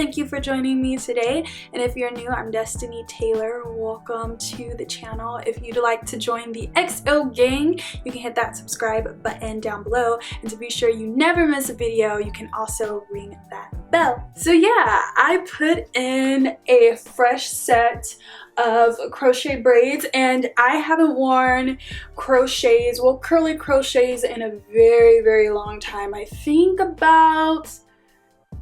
thank you for joining me today. And if you're new, I'm Destiny Taylor. Welcome to the channel. If you'd like to join the XO gang, you can hit that subscribe button down below. And to be sure you never miss a video, you can also ring that bell. So yeah, I put in a fresh set of crochet braids, and I haven't worn crochets, well, curly crochets, in a very long time. I think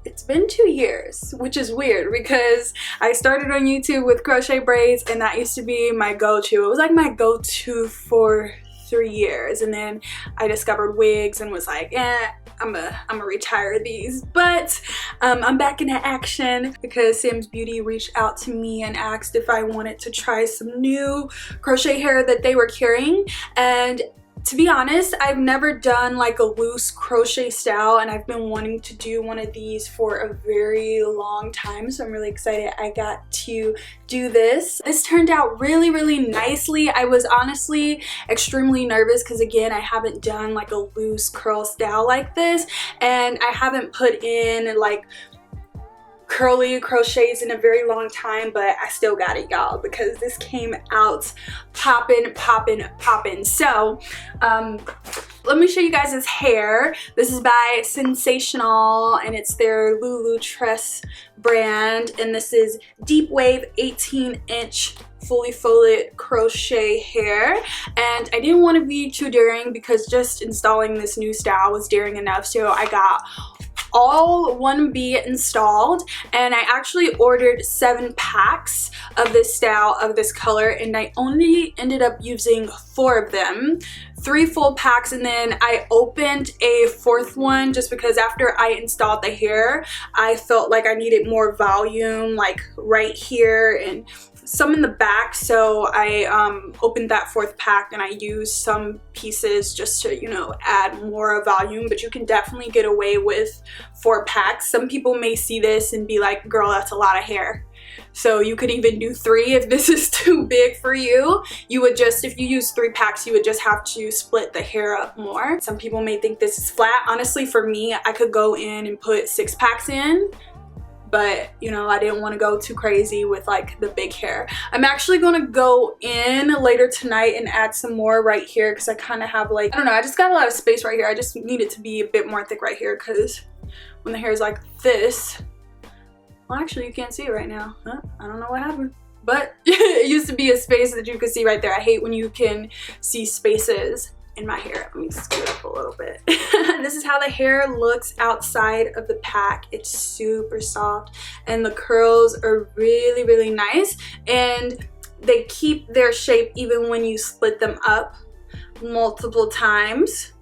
it's been 2 years, which is weird because I started on YouTube with crochet braids and that used to be my go-to. It was like my go-to for 3 years, and then I discovered wigs and was like, I'm gonna retire these. But I'm back into action because Sam's Beauty reached out to me and asked if I wanted to try some new crochet hair that they were carrying. And to be honest, I've never done like a loose crochet style, and I've been wanting to do one of these for a very long time, so I'm really excited I got to do this. This turned out really nicely. I was honestly extremely nervous because, again, I haven't done like a loose curl style like this, and I haven't put in like curly crochets in a very long time, but I still got it, y'all, because this came out poppin'. So let me show you guys this hair. This is by Sensationnel and it's their Lulutress brand, and this is deep wave 18-inch fully folded crochet hair. And I didn't want to be too daring because just installing this new style was daring enough, so I got all 1B installed, and I actually ordered 7 packs of this style of this color, and I only ended up using 4 of them, 3 full packs, and then I opened a 4th one just because after I installed the hair I felt like I needed more volume, like right here and some in the back, so I opened that 4th pack and I used some pieces just to, you know, add more volume. But you can definitely get away with 4 packs. Some people may see this and be like, girl, that's a lot of hair. So you could even do 3 if this is too big for you. You would just, if you use 3 packs, you would just have to split the hair up more. Some people may think this is flat. Honestly, for me, I could go in and put 6 packs in, but you know, I didn't want to go too crazy with like the big hair. I'm actually going to go in later tonight and add some more right here because I kind of have like, I don't know, I just got a lot of space right here. I just need it to be a bit more thick right here because when the hair is like this, well, actually you can't see it right now. Huh? I don't know what happened, but it used to be a space that you could see right there. I hate when you can see spaces in my hair. Let me scoot up a little bit. This is how the hair looks outside of the pack. It's super soft and the curls are really nice, and they keep their shape even when you split them up multiple times,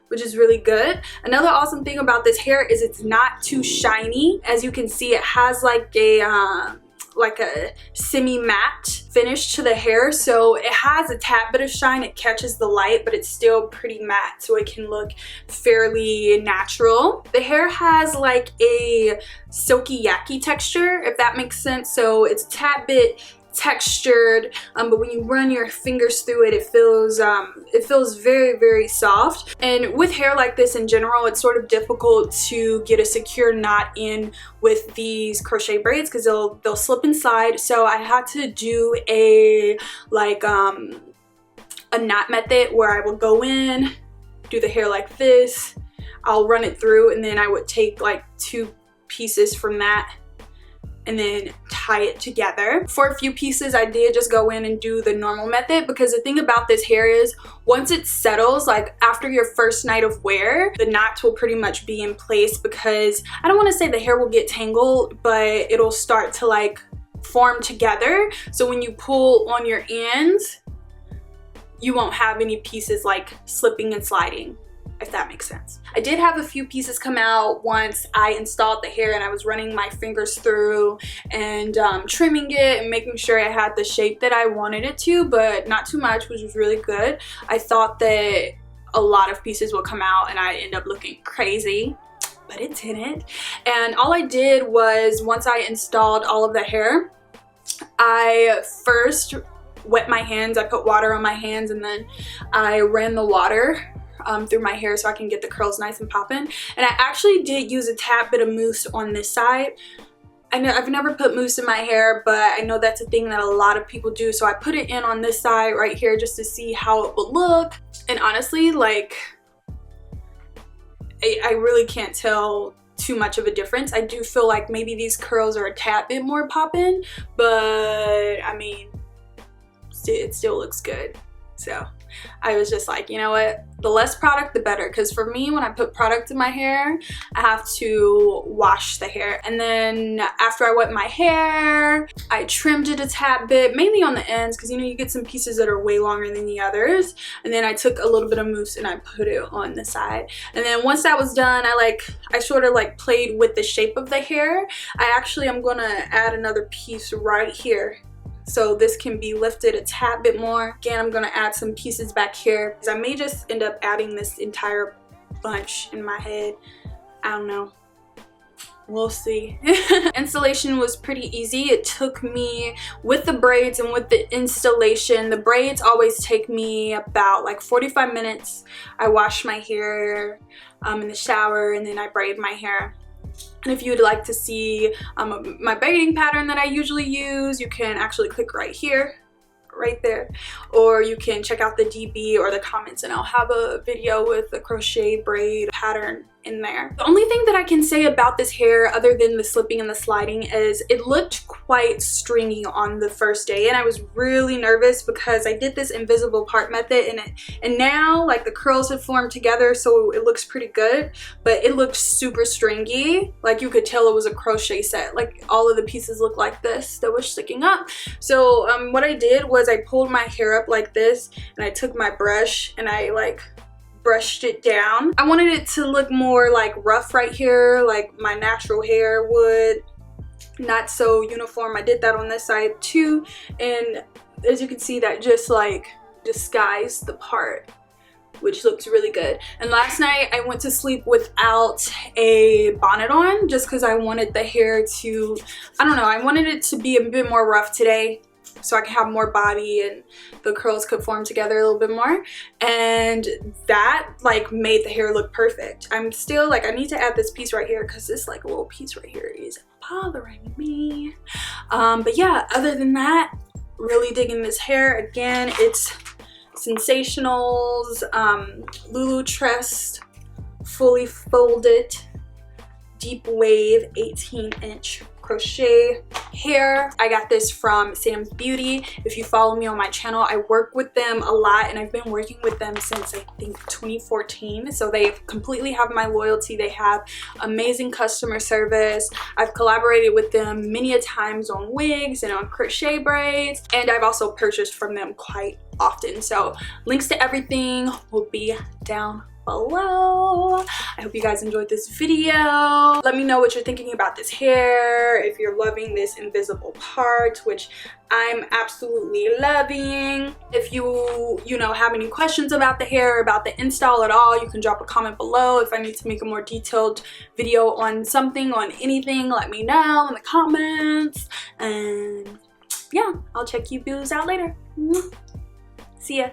which is really good. Another awesome thing about this hair is it's not too shiny. As you can see, it has like a semi-matte finish to the hair, so it has a tad bit of shine. It catches the light, but it's still pretty matte, so it can look fairly natural. The hair has like a silky yucky texture, if that makes sense, so it's a tad bit textured, but when you run your fingers through it, it feels very soft. And with hair like this in general, it's sort of difficult to get a secure knot in with these crochet braids because they'll slip and slide. So I had to do a knot method where I would go in, do the hair like this, I'll run it through, and then I would take like 2 pieces from that and then tie it together. For a few pieces I did just go in and do the normal method because the thing about this hair is once it settles, like after your first night of wear, the knots will pretty much be in place because I don't want to say the hair will get tangled, but it'll start to like form together. So when you pull on your ends, you won't have any pieces like slipping and sliding, if that makes sense. I did have a few pieces come out once I installed the hair and I was running my fingers through and trimming it and making sure it had the shape that I wanted it to, but not too much, which was really good. I thought that a lot of pieces would come out and I'd end up looking crazy, but it didn't. And all I did was, once I installed all of the hair, I first wet my hands. I put water on my hands and then I ran the water through my hair so I can get the curls nice and poppin'. And I actually did use a tad bit of mousse on this side I know I've never put mousse in my hair, but I know that's a thing that a lot of people do, so I put it in on this side right here just to see how it would look. And honestly, like, I really can't tell too much of a difference. I do feel like maybe these curls are a tad bit more poppin', but I mean, it still looks good. So I was just like, you know what, the less product the better, because for me, when I put product in my hair, I have to wash the hair, and then after I wet my hair, I trimmed it a tad bit, mainly on the ends, because you know you get some pieces that are way longer than the others, and then I took a little bit of mousse and I put it on the side. And then once that was done, I sort of like played with the shape of the hair. I'm gonna add another piece right here, so this can be lifted a tad bit more. Again, I'm gonna add some pieces back here, because I may just end up adding this entire bunch in my head. I don't know. We'll see. Installation was pretty easy. It took me, with the braids and with the installation, the braids always take me about like 45 minutes. I wash my hair in the shower, and then I braid my hair. And if you would like to see my braiding pattern that I usually use, you can actually click right here, right there, or you can check out the DB or the comments, and I'll have a video with the crochet braid pattern in there. The only thing that I can say about this hair, other than the slipping and the sliding, is it looked quite stringy on the first day, and I was really nervous because I did this invisible part method, and now like the curls have formed together, so it looks pretty good, but it looked super stringy. Like you could tell it was a crochet set. Like all of the pieces look like this that was sticking up. So what I did was I pulled my hair up like this, and I took my brush and I like brushed it down. I wanted it to look more like rough right here, like my natural hair would, not so uniform. I did that on this side too, and as you can see, that just like disguised the part, which looks really good. And last night I went to sleep without a bonnet on, just because I wanted the hair to, I don't know, I wanted it to be a bit more rough today, so I could have more body and the curls could form together a little bit more, and that like made the hair look perfect. I'm still like, I need to add this piece right here because this like little piece right here is bothering me. But yeah, other than that, really digging this hair. Again, it's Sensationnel's Lulutress fully folded deep wave 18-inch crochet hair. I got this from Sam's Beauty. If you follow me on my channel, I work with them a lot, and I've been working with them since I think 2014, so they completely have my loyalty. They have amazing customer service. I've collaborated with them many a times on wigs and on crochet braids, and I've also purchased from them quite often. So links to everything will be down below. I hope you guys enjoyed this video. Let me know what you're thinking about this hair, if you're loving this invisible part, which I'm absolutely loving. If you know, have any questions about the hair, about the install at all, you can drop a comment below. If I need to make a more detailed video on something, on anything, let me know in the comments. And yeah, I'll check you beaus out later. See ya.